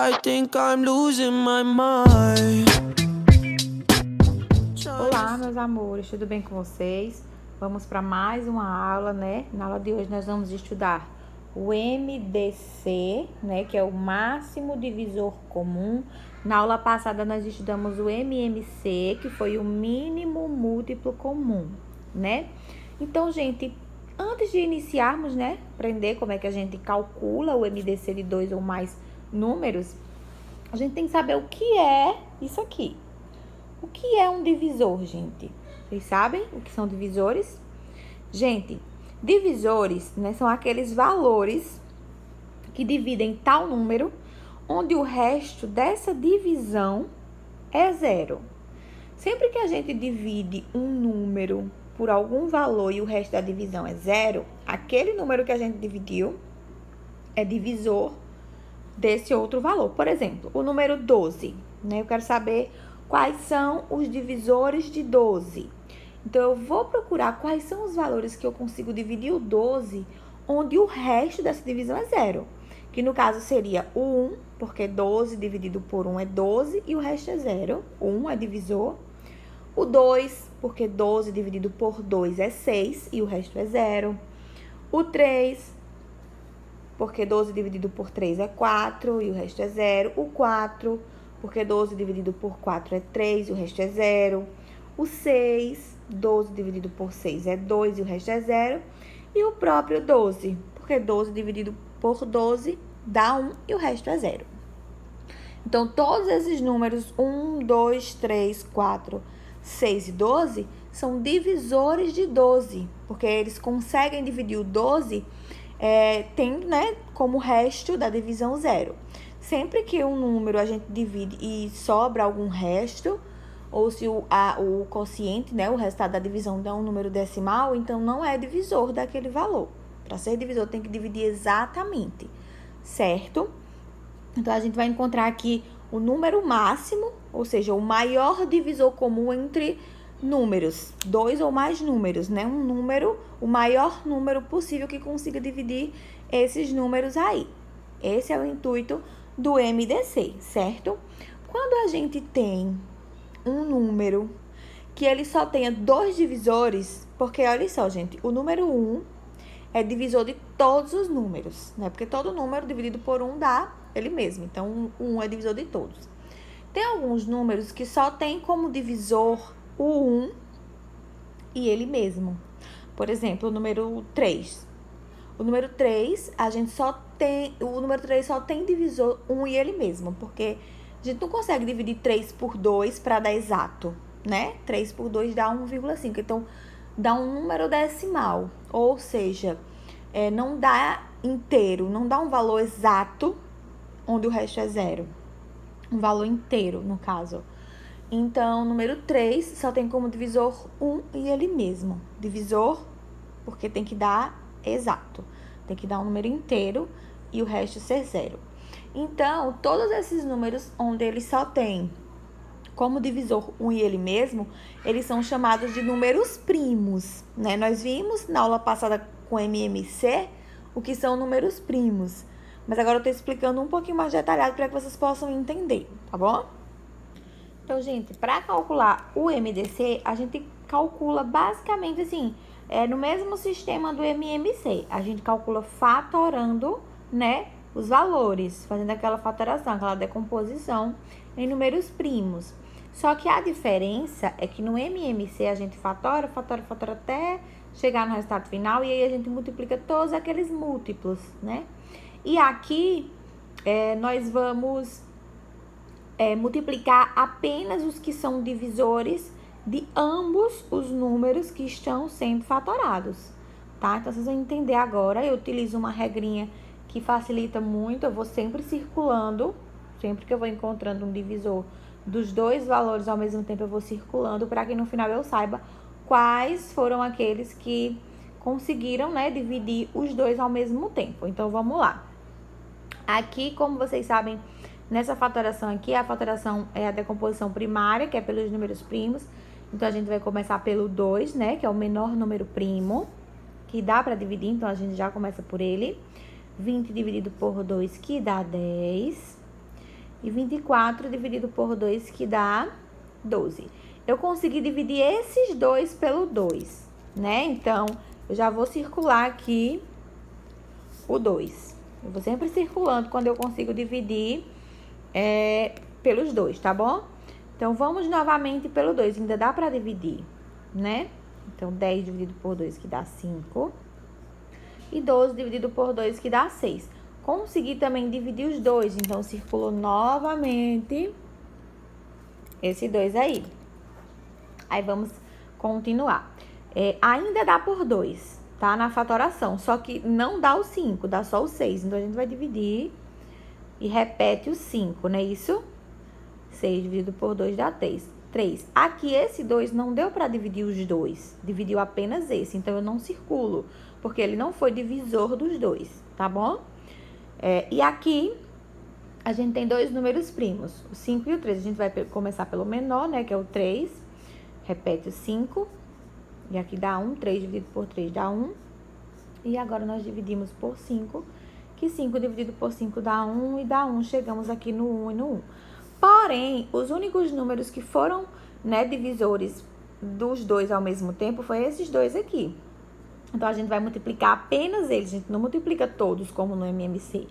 I think I'm losing my mind. Olá, meus amores, tudo bem com vocês? Vamos para mais uma aula, né? Na aula de hoje nós vamos estudar o MDC, né? Que é o máximo divisor comum. Na aula passada nós estudamos o MMC, que foi o mínimo múltiplo comum, né? Então, gente, antes de iniciarmos, né? Aprender como é que a gente calcula o MDC de dois ou mais números, a gente tem que saber o que é isso aqui. O que é um divisor, gente? Vocês sabem o que são divisores? Gente, divisores, né, são aqueles valores que dividem tal número, onde o resto dessa divisão é zero. Sempre que a gente divide um número por algum valor e o resto da divisão é zero, aquele número que a gente dividiu é divisor desse outro valor. Por exemplo, o número 12, né? Eu quero saber quais são os divisores de 12. Então, eu vou procurar quais são os valores que eu consigo dividir o 12, onde o resto dessa divisão é zero. Que no caso seria o 1, porque 12 dividido por 1 é 12 e o resto é zero. O 1 é divisor. O 2, porque 12 dividido por 2 é 6 e o resto é zero. O 3, porque 12 dividido por 3 é 4 e o resto é zero. O 4, porque 12 dividido por 4 é 3 e o resto é zero. O 6, 12 dividido por 6 é 2 e o resto é zero. E o próprio 12, porque 12 dividido por 12 dá 1 e o resto é zero. Então, todos esses números 1, 2, 3, 4, 6 e 12 são divisores de 12, porque eles conseguem dividir o 12 tem, né, como resto da divisão zero. Sempre que um número a gente divide e sobra algum resto, ou se o quociente, né, o resultado da divisão dá um número decimal, então não é divisor daquele valor. Para ser divisor tem que dividir exatamente, certo? Então, a gente vai encontrar aqui o número máximo, ou seja, o maior divisor comum entre números, dois ou mais números, né? Um número, o maior número possível que consiga dividir esses números aí. Esse é o intuito do MDC, certo? Quando a gente tem um número que ele só tenha dois divisores, porque olha só, gente, o número 1 é divisor de todos os números, né? Porque todo número dividido por 1 dá ele mesmo. Então, 1 é divisor de todos. Tem alguns números que só tem como divisor o 1 e ele mesmo. Por exemplo, o número 3. O número 3, o número 3 só tem divisor 1 e ele mesmo, porque a gente não consegue dividir 3 por 2 para dar exato, né? 3 por 2 dá 1,5. Então, dá um número decimal, ou seja, não dá inteiro, não dá um valor exato onde o resto é zero. Um valor inteiro, no caso. Então, o número 3 só tem como divisor 1 e ele mesmo. Divisor, porque tem que dar exato. Tem que dar um número inteiro e o resto ser zero. Então, todos esses números onde ele só tem como divisor 1 e ele mesmo, eles são chamados de números primos, né? Nós vimos na aula passada com MMC o que são números primos. Mas agora eu tô explicando um pouquinho mais detalhado para que vocês possam entender, tá bom? Então, gente, para calcular o MDC, a gente calcula basicamente assim, no mesmo sistema do MMC. A gente calcula fatorando, né, os valores, fazendo aquela fatoração, aquela decomposição em números primos. Só que a diferença é que no MMC a gente fatora até chegar no resultado final e aí a gente multiplica todos aqueles múltiplos, né? E aqui nós vamos multiplicar apenas os que são divisores de ambos os números que estão sendo fatorados, tá? Então, vocês vão entender agora. Eu utilizo uma regrinha que facilita muito. Eu vou sempre circulando, sempre que eu vou encontrando um divisor dos dois valores ao mesmo tempo, eu vou circulando para que no final eu saiba quais foram aqueles que conseguiram, né, dividir os dois ao mesmo tempo. Então, vamos lá. Aqui, como vocês sabem, nessa fatoração aqui, a fatoração é a decomposição primária, que é pelos números primos. Então, a gente vai começar pelo 2, né, que é o menor número primo, que dá para dividir, então a gente já começa por ele. 20 dividido por 2, que dá 10. e 24 dividido por 2, que dá 12. Eu consegui dividir esses dois pelo 2, né? Então, eu já vou circular aqui o 2. Eu vou sempre circulando quando eu consigo dividir pelos 2, tá bom? Então, vamos novamente pelo 2. Ainda dá pra dividir, né? Então, 10 dividido por 2, que dá 5. E 12 dividido por 2, que dá 6. Consegui também dividir os dois. Então, circulo novamente esse 2 aí. Aí, vamos continuar. Ainda dá por 2, tá? Na fatoração. Só que não dá o 5, dá só o 6. Então, a gente vai dividir e repete o 5, não é isso? 6 dividido por 2 dá 3. Aqui, esse 2 não deu para dividir os dois. Dividiu apenas esse. Então, eu não circulo, porque ele não foi divisor dos dois, tá bom? E aqui, a gente tem dois números primos, o 5 e o 3. A gente vai começar pelo menor, né, que é o 3. Repete o 5. E aqui dá 1. 3 dividido por 3 dá 1. E agora, nós dividimos por 5, que 5 dividido por 5 dá 1 e dá 1. Chegamos aqui no 1 e no 1. Porém, os únicos números que foram, né, divisores dos dois ao mesmo tempo foi esses dois aqui. Então, a gente vai multiplicar apenas eles. A gente não multiplica todos, como no MMC.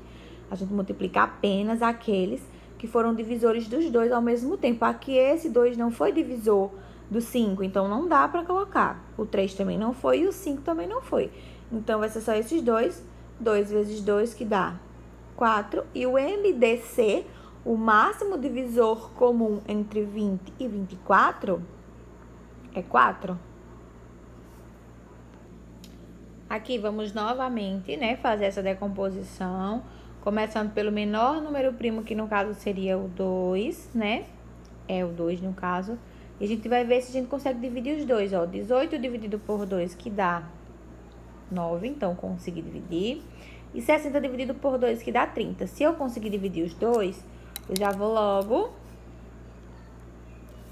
A gente multiplica apenas aqueles que foram divisores dos dois ao mesmo tempo. Aqui, esse 2 não foi divisor do 5, então não dá para colocar. O 3 também não foi e o 5 também não foi. Então, vai ser só esses dois. 2 vezes 2, que dá 4. E o MDC, o máximo divisor comum entre 20 e 24, é 4. Aqui, vamos novamente, né, fazer essa decomposição, começando pelo menor número primo, que no caso seria o 2, né? É o 2 no caso. E a gente vai ver se a gente consegue dividir os dois, ó. 18 dividido por 2, que dá 9, então consegui dividir. E 60 dividido por 2, que dá 30. Se eu conseguir dividir os dois, eu já vou logo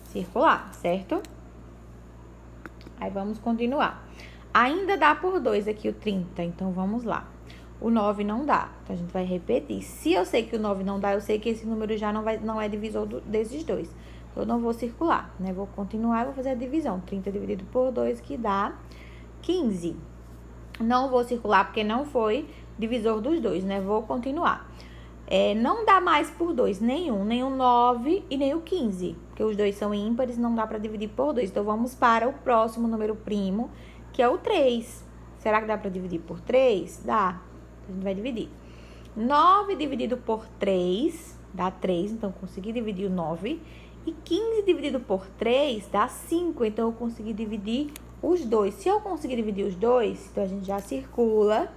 circular, certo? Aí, vamos continuar. Ainda dá por 2 aqui o 30, então vamos lá. O 9 não dá, então a gente vai repetir. Se eu sei que o 9 não dá, eu sei que esse número já não é divisor desses dois. Então, eu não vou circular, né? Vou continuar e vou fazer a divisão. 30 dividido por 2, que dá 15. Não vou circular porque não foi divisor dos dois, né? Vou continuar. Não dá mais por 2, nem o 9 e nem o 15, porque os dois são ímpares, não dá para dividir por 2. Então, vamos para o próximo número primo, que é o 3. Será que dá para dividir por 3? Dá. A gente vai dividir. 9 dividido por 3 dá 3, então eu consegui dividir o 9. E 15 dividido por 3 dá 5, então eu consegui dividir os dois. Se eu conseguir dividir os dois, então a gente já circula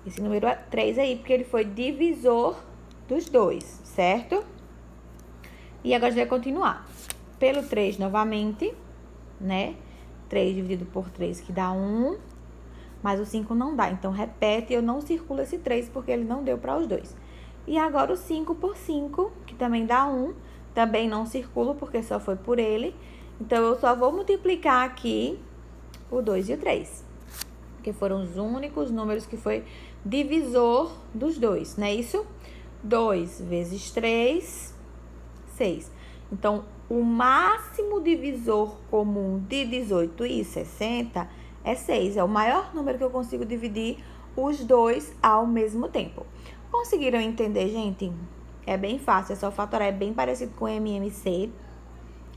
esse número 3 aí, porque ele foi divisor dos dois, certo? E agora a gente vai continuar. Pelo 3 novamente, né? 3 dividido por 3, que dá 1. Mas o 5 não dá. Então, repete, eu não circulo esse 3, porque ele não deu para os dois. E agora o 5 por 5, que também dá 1. Também não circulo, porque só foi por ele. Então, eu só vou multiplicar aqui o 2 e o 3. Porque foram os únicos números que foi divisor dos dois, não é isso? 2 vezes 3, 6. Então, o máximo divisor comum de 18 e 60 é 6. É o maior número que eu consigo dividir os dois ao mesmo tempo. Conseguiram entender, gente? É bem fácil, é só fatorar, é bem parecido com o MMC.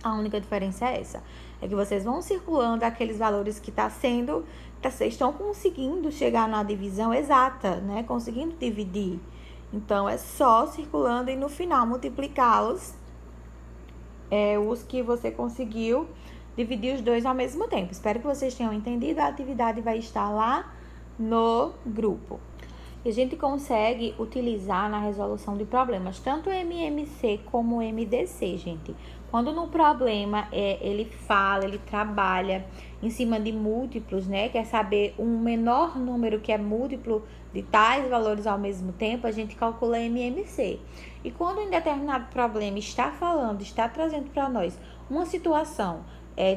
A única diferença é essa. É que vocês vão circulando aqueles valores que vocês estão conseguindo chegar na divisão exata, né? Conseguindo dividir. Então, é só circulando e no final multiplicá-los. Os que você conseguiu dividir os dois ao mesmo tempo. Espero que vocês tenham entendido. A atividade vai estar lá no grupo. E a gente consegue utilizar na resolução de problemas, tanto o MMC como o MDC, gente. Quando no problema ele trabalha em cima de múltiplos, né? Quer saber um menor número que é múltiplo de tais valores ao mesmo tempo, a gente calcula MMC. E quando em determinado problema está trazendo para nós uma situação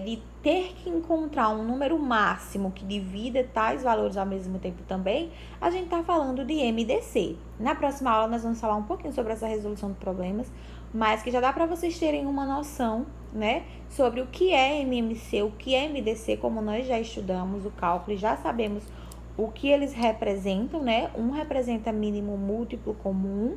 de ter que encontrar um número máximo que divida tais valores ao mesmo tempo também, a gente está falando de MDC. Na próxima aula nós vamos falar um pouquinho sobre essa resolução de problemas, mas que já dá para vocês terem uma noção, né, sobre o que é MMC, o que é MDC, como nós já estudamos o cálculo e já sabemos o que eles representam, né? Um representa mínimo múltiplo comum,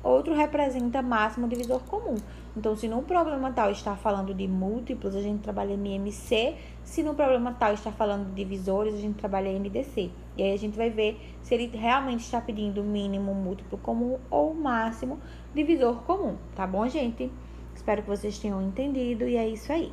outro representa máximo divisor comum. Então, se no problema tal está falando de múltiplos, a gente trabalha MMC. Se no problema tal está falando de divisores, a gente trabalha MDC. E aí a gente vai ver se ele realmente está pedindo mínimo múltiplo comum ou máximo divisor comum, tá bom, gente? Espero que vocês tenham entendido e é isso aí.